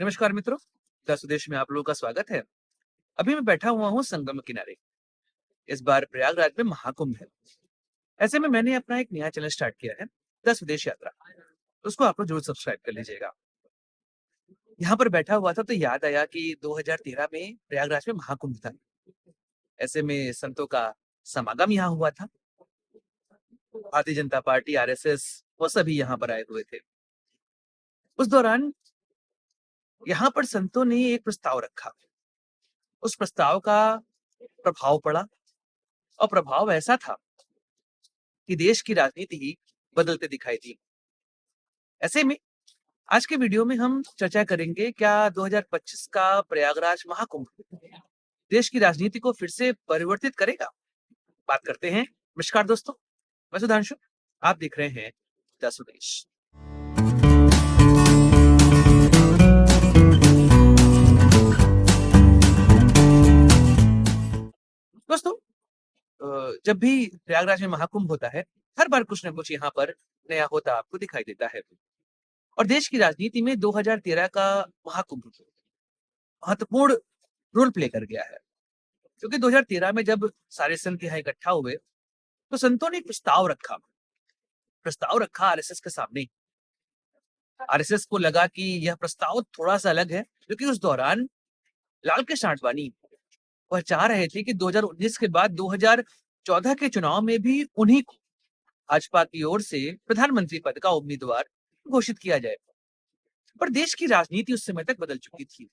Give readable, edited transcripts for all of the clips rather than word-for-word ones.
नमस्कार मित्रों, द स्वदेश में आप लोगों का स्वागत है। अभी मैं बैठा हुआ हूँ संगम किनारे। इस बार प्रयागराज में महाकुंभ है। ऐसे में मैंने अपना एक नया चैनल स्टार्ट किया है, द स्वदेश यात्रा। उसको आप लोग जरूर सब्सक्राइब कर लीजिएगा। यहाँ पर बैठा हुआ था तो याद आया कि 2013 में प्रयागराज में महाकुंभ था। ऐसे में संतों का समागम यहाँ हुआ था। भारतीय जनता पार्टी, आरएसएस, वो सभी यहाँ पर आए हुए थे। उस दौरान यहाँ पर संतों ने एक प्रस्ताव रखा। उस प्रस्ताव का प्रभाव पड़ा और प्रभाव ऐसा था कि देश की राजनीति ही बदलते दिखाई दी। ऐसे में आज के वीडियो में हम चर्चा करेंगे, क्या 2025 का प्रयागराज महाकुंभ देश की राजनीति को फिर से परिवर्तित करेगा? बात करते हैं। नमस्कार दोस्तों, मैं सुधांशु, आप देख रहे हैं द स्वदेश। दोस्तों, जब भी प्रयागराज में महाकुंभ होता है, हर बार कुछ न कुछ यहाँ पर नया होता आपको दिखाई देता है। और देश की राजनीति में 2013 का महाकुंभ महत्वपूर्ण रोल प्ले कर गया है, क्योंकि 2013 में जब सारे संत यहाँ इकट्ठा हुए तो संतों ने एक प्रस्ताव रखा आरएसएस के सामने। आरएसएस को लगा कि यह प्रस्ताव थोड़ा सा अलग है, क्योंकि उस दौरान लाल कृष्ण आडवाणी वह चाह रहे थे कि 2019 के बाद 2014 के चुनाव में भी उन्हीं को भाजपा की ओर से प्रधानमंत्री पद का उम्मीदवार घोषित किया जाए। पर देश की राजनीति उस समय तक बदल चुकी थी।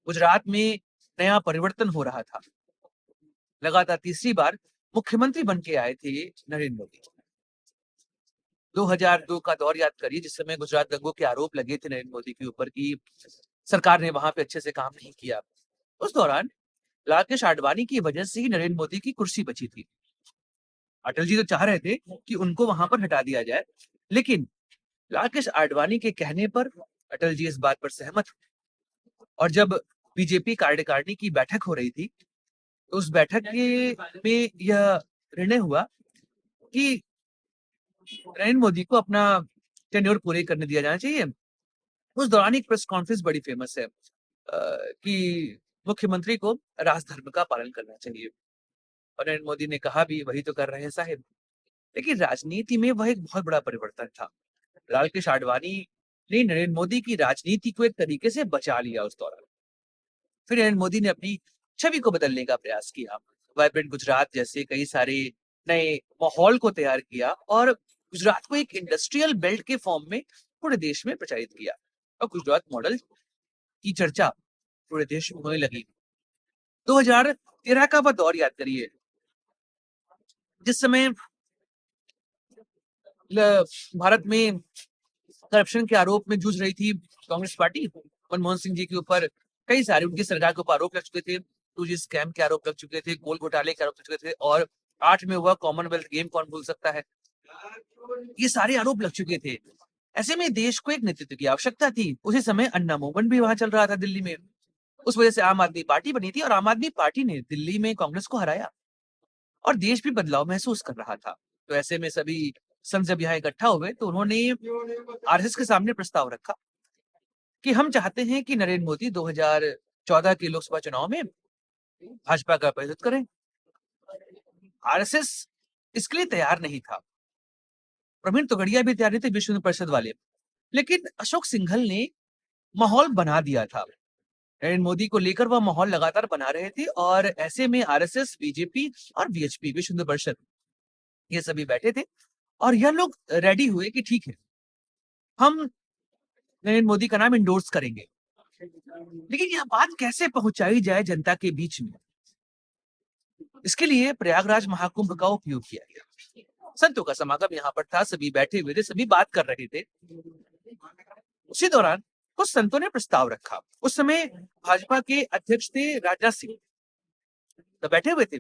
गुजरात में नया परिवर्तन हो रहा था। लगातार तीसरी बार मुख्यमंत्री बन के आए थे नरेंद्र मोदी। 2002 का दौर याद करिए, जिस समय गुजरात दंगों के आरोप लगे थे नरेंद्र मोदी के ऊपर कि सरकार ने वहां पे अच्छे से काम नहीं किया। उस दौरान लाल कृष्ण आडवाणी की वजह से ही नरेंद्र मोदी की कुर्सी बची थी। अटल जी तो चाह रहे थे कि उनको वहां पर हटा दिया जाए, लेकिन लाल कृष्ण आडवाणी के कहने पर अटल जी इस बात पर सहमत हुए। और जब बीजेपी कार्यकारिणी की बैठक हो रही थी, तो उस बैठक में यह निर्णय हुआ कि नरेंद्र मोदी को अपना टेन्योर पूरे करने दिया जाना चाहिए। उस दौरान एक प्रेस कॉन्फ्रेंस बड़ी फेमस है कि मुख्यमंत्री को राजधर्म का पालन करना चाहिए। और नरेंद्र मोदी ने कहा भी, वही तो कर रहे हैं साहिब। लेकिन राजनीति में वह एक बहुत बड़ा परिवर्तन था। लाल कृष्ण आडवाणी ने नरेंद्र मोदी की राजनीति को एक तरीके से बचा लिया उस दौरान। फिर नरेंद्र मोदी ने अपनी छवि को बदलने का प्रयास किया। वाइब्रेंट गुजरात जैसे कई सारे नए माहौल को तैयार किया और गुजरात को एक इंडस्ट्रियल बेल्ट के फॉर्म में पूरे देश में प्रचारित किया। और गुजरात मॉडल की चर्चा पूरे देश में होने लगी। 2013 का वह दौर याद करिए, जिस समय भारत में करप्शन के आरोप में जूझ रही थी कांग्रेस पार्टी। मनमोहन सिंह जी के ऊपर कई सारे उनकी सरकार के ऊपर आरोप लग चुके थे। 2G स्कैम के आरोप लग चुके थे, कोल घोटाले के आरोप लग चुके थे, और 8 में हुआ कॉमनवेल्थ गेम कौन भूल सकता है। ये सारे आरोप लग चुके थे। ऐसे में देश को एक नेतृत्व की आवश्यकता थी। उसी समय अन्ना मूवमेंट भी वहां चल रहा था दिल्ली में। उस वजह से आम आदमी पार्टी बनी थी और आम आदमी पार्टी ने दिल्ली में कांग्रेस को हराया और देश भी बदलाव महसूस कर रहा था। तो ऐसे में सभी संत जब यहाँ इकट्ठा हुए तो उन्होंने आरएसएस के सामने प्रस्ताव रखा कि हम चाहते हैं कि नरेंद्र मोदी 2014 के लोकसभा चुनाव में भाजपा का प्रतिनिधित्व करें। आरएसएस इसके लिए तैयार नहीं था। प्रवीण तोगड़िया भी तैयार नहीं थे, विश्व हिंदू परिषद वाले। लेकिन अशोक सिंघल ने माहौल बना दिया था। नरेंद्र मोदी को लेकर वह माहौल लगातार बना रहे थे और ऐसे में आरएसएस, बीजेपी और वीएचपी, विश्व हिंदू परिषद, ये सभी बैठे थे और यह लोग रेडी हुए कि ठीक है, हम नरेंद्र मोदी का नाम इंडोर्स करेंगे। लेकिन यह बात कैसे पहुंचाई जाए जनता के बीच में, इसके लिए प्रयागराज महाकुंभ का उपयोग किया गया। संतों का समागम यहाँ पर था, सभी बैठे हुए थे, सभी बात कर रहे थे। उसी दौरान कुछ संतों ने प्रस्ताव रखा। उस समय भाजपा के अध्यक्ष थे राजनाथ सिंह, तो बैठे हुए थे,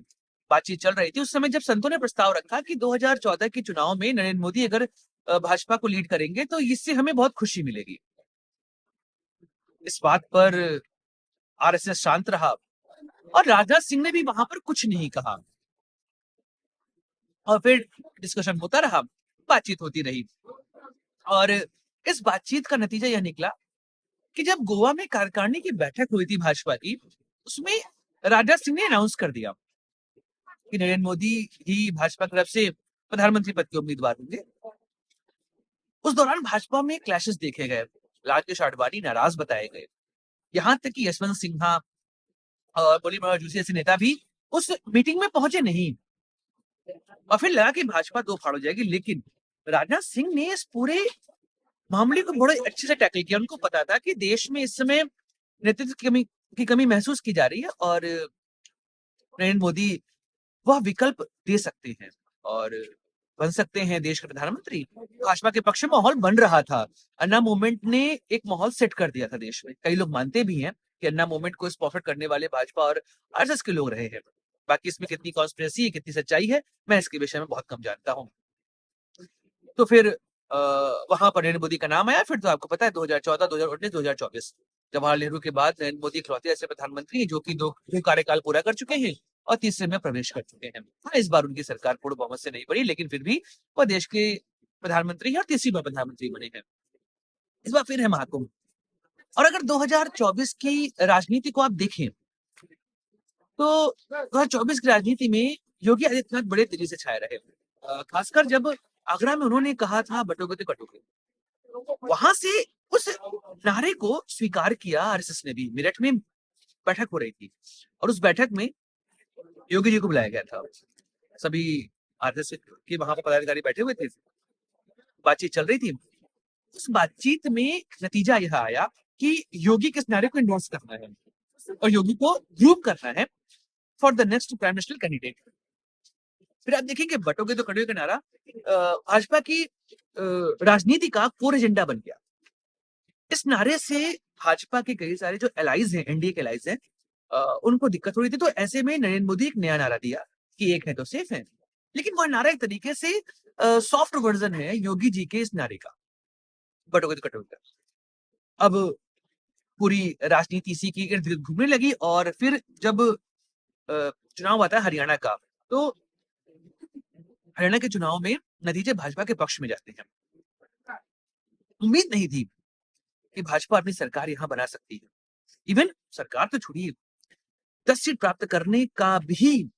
बातचीत चल रही थी। उस समय जब संतों ने प्रस्ताव रखा कि 2014 के चुनाव में नरेंद्र मोदी अगर भाजपा को लीड करेंगे तो इससे हमें बहुत खुशी मिलेगी। इस बात पर आरएसएस शांत रहा और राजनाथ सिंह ने भी वहां पर कुछ नहीं कहा और फिर डिस्कशन होता रहा, बातचीत होती रही और इस बातचीत का नतीजा यह निकला कि जब गोवा में कार्यकारिणी की बैठक हुई थी भाजपा की, उसमें राजनाथ सिंह ने अनाउंस कर दिया कि नरेंद्र मोदी ही भाजपा की तरफ से प्रधानमंत्री पद के उम्मीदवार होंगे। उस दौरान भाजपा में क्लैशेस देखे गए, राकेश आडवाणी नाराज बताए गए, यहाँ तक कि यशवंत सिन्हा और मुरली मनोहर जोशी जैसे नेता भी उस मीटिंग में पहुंचे नहीं, और फिर लगा कि भाजपा दो फाड़ हो जाएगी। लेकिन राजनाथ सिंह ने इस पूरे मामले को बड़े अच्छे से टैकल किया। उनको पता था कि देश में इस समय नेतृत्व की कमी महसूस की जा रही है और नरेंद्र मोदी वह विकल्प दे सकते हैं और बन सकते हैं देश के प्रधानमंत्री। भाजपा के पक्ष में माहौल बन रहा था। अन्ना मूवमेंट ने एक माहौल सेट कर दिया था देश में। कई लोग मानते भी हैं कि अन्ना मूवमेंट को स्पॉन्सर करने वाले भाजपा और आरएसएस के लोग रहे हैं। बाकी इसमें कितनी कॉन्स्पिरेसी है, कितनी सच्चाई है, मैं इसके विषय में बहुत कम जानता हूँ। तो फिर वहां पर नरेंद्र मोदी का नाम आया। फिर तो आपको पता है 2014, 2019, 2024 जवाहरलाल नेहरू के बाद नरेंद्र मोदी इकलौते ऐसे प्रधानमंत्री हैं जो कि दो कार्यकाल पूरा कर चुके हैं और तीसरे में प्रवेश कर चुके हैं। हाँ, इस बार उनकी सरकार पूर्ण बहुमत से नहीं बनी, लेकिन फिर भी वह देश के प्रधानमंत्री हैं और तीसरी बार प्रधानमंत्री बने हैं। इस बार फिर है महाकुंभ। और अगर 2024 की राजनीति को आप देखें तो 2024 की राजनीति में योगी आदित्यनाथ बड़े तेजी से छाए रहे। खासकर जब आगरा में उन्होंने कहा था बटोगे तो कटोगे, वहां से उस नारे को स्वीकार किया आरएसएस ने भी। मेरठ में बैठक हो रही थी और उस बैठक में योगी जी को बुलाया गया था। सभी आरएसएस के वहां पर पदाधिकारी बैठे हुए थे, बातचीत चल रही थी। उस बातचीत में नतीजा यह आया कि योगी के इस नारे को एंडोर्स करना है और योगी को ग्रूम करना है for the next prime minister candidate. फिर आप देखेंगे बटोगे तो कटोगे का नारा भाजपा की राजनीति का कोर एजेंडा बन गया। इस नारे से भाजपा के कई सारे जो एलाइज हैं, एनडीए के एलाइज हैं, उनको दिक्कत हो रही थी। तो ऐसे में नरेंद्र मोदी एक नया नारा दिया कि एक है तो सेफ है। लेकिन वह नारा एक तरीके से सॉफ्ट वर्जन है योगी जी के इस नारे का, बटोगे तो कटोगे का। अब पूरी राजनीति इसी की इर्द गिर्द घूमने लगी और फिर जब चुनाव आता है हरियाणा का, तो हरियाणा के चुनाव में नतीजे भाजपा के पक्ष में जाते हैं। उम्मीद नहीं थी कि भाजपा अपनी सरकार यहां बना सकती है। इवन सरकार तो छोड़िए, 10 सीट प्राप्त करने का भी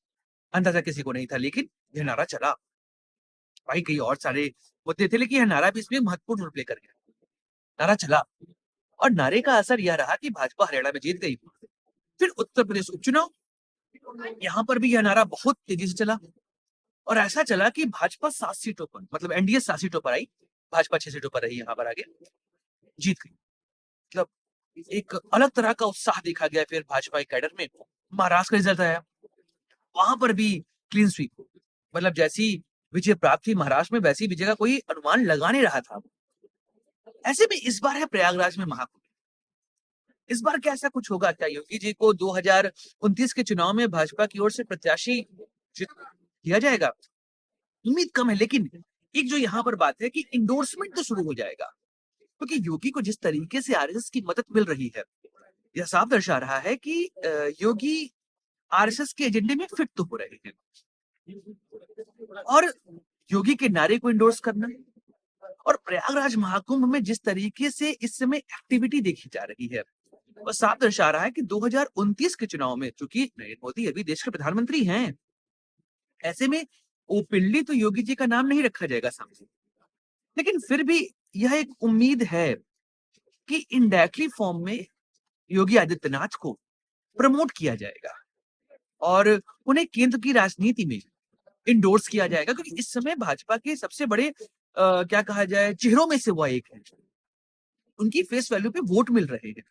अंदाजा किसी को नहीं था। लेकिन यह नारा चला। भाई कई और सारे मुद्दे थे, लेकिन यह नारा भी इसमें महत्वपूर्ण रोल प्ले कर गया। नारा चला और नारे का असर यह रहा कि भाजपा हरियाणा में जीत गई। फिर उत्तर प्रदेश उपचुनाव, यहां पर भी यह नारा बहुत तेजी से चला और ऐसा चला कि भाजपा 7 सीटों पर, मतलब एनडीए 7 सीटों पर आई, भाजपा 6 सीटों पर रही, यहां पर आगे जीत गई। मतलब एक अलग तरह का उत्साह देखा गया। फिर भाजपा के कैडर में महाराष्ट्र का रिजल्ट आया, वहां पर भी क्लीन स्वीप। मतलब जैसी विजय प्राप्त हुई महाराष्ट्र में, वैसी विजय का कोई अनुमान लगा नहीं रहा था। ऐसे में इस बार है प्रयागराज में महाकुंभ। इस बार क्या ऐसा कुछ होगा क्या? योगी जी को 2029 के चुनाव में भाजपा की ओर से प्रत्याशी दिया जाएगा? उम्मीद कम है, लेकिन एक जो यहाँ पर बात है कि इंडोर्समेंट तो शुरू हो जाएगा, क्योंकि योगी को जिस तरीके से आरएसएस की मदद मिल रही है, यह साफ दर्शा रहा है कि योगी आरएसएस के एजेंडे में फिट तो हो रहे हैं। और योगी के नारे को इंडोर्स करना और प्रयागराज महाकुंभ में जिस तरीके से इस समय एक्टिविटी देखी जा रही है, वह साफ दर्शा रहा है कि 2029 के चुनाव में, चूंकि नरेंद्र मोदी अभी देश के प्रधानमंत्री हैं, ऐसे में ओपनली तो योगी जी का नाम नहीं रखा जाएगा सामने, लेकिन फिर भी यह एक उम्मीद है कि इनडायरेक्टली फॉर्म में योगी आदित्यनाथ को प्रमोट किया जाएगा और उन्हें केंद्र की राजनीति में इंडोर्स किया जाएगा, क्योंकि इस समय भाजपा के सबसे बड़े क्या कहा जाए, चेहरों में से वह एक है। उनकी फेस वैल्यू पे वोट मिल रहे हैं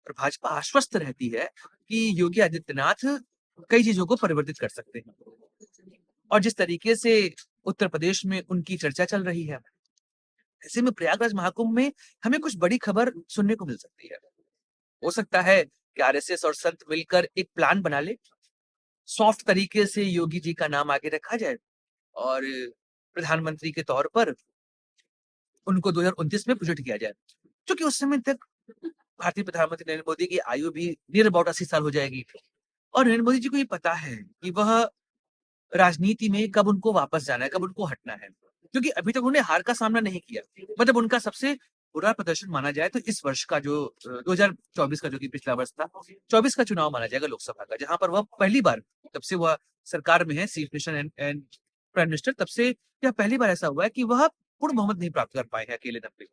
और भाजपा आश्वस्त रहती है कि योगी आदित्यनाथ कई चीजों को परिवर्तित कर सकते हैं। और जिस तरीके से उत्तर प्रदेश में उनकी चर्चा चल रही है, ऐसे में प्रयागराज महाकुंभ में हमें कुछ बड़ी खबर सुनने को मिल सकती है। हो सकता है कि आरएसएस और संत मिलकर एक प्लान बना ले, सॉफ्ट तरीके से योगी जी का नाम आगे रखा जाए और प्रधानमंत्री के तौर पर उनको 2029 में प्रोजेक्ट किया जाए, क्योंकि उस समय तक भारतीय प्रधानमंत्री नरेंद्र मोदी की आयु भी नियर अबाउट 80 साल हो जाएगी और नरेंद्र मोदी जी को ये पता है कि वह राजनीति में कब उनको वापस जाना है, कब उनको हटना है, क्योंकि अभी तक उन्होंने हार का सामना नहीं किया। मतलब उनका सबसे बुरा प्रदर्शन माना जाए तो इस वर्ष का जो 2024 का जो कि पिछला वर्ष था, 24 का चुनाव माना जाएगा लोकसभा का, जहां पर वह पहली बार, तब से वह सरकार में है, chief minister and prime minister, तब से यह पहली बार ऐसा हुआ है कि वह पूर्ण बहुमत नहीं प्राप्त कर पाए हैं अकेले 90।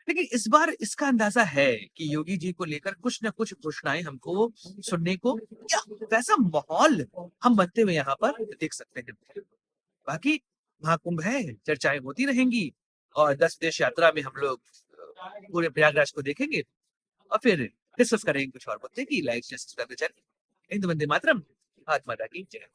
लेकिन इस बार इसका अंदाजा है कि योगी जी को लेकर कुछ न कुछ घोषणाएं हमको सुनने को, या वैसा माहौल हम बनते हुए यहाँ पर देख सकते हैं। बाकी महाकुंभ है, चर्चाएं होती रहेंगी, और 10 देश यात्रा में हम लोग पूरे प्रयागराज को देखेंगे और फिर डिस्कस करेंगे कुछ और मुद्दे की। Like share subscribe channel. Hind वंदे मातरम, भारत माता की जय।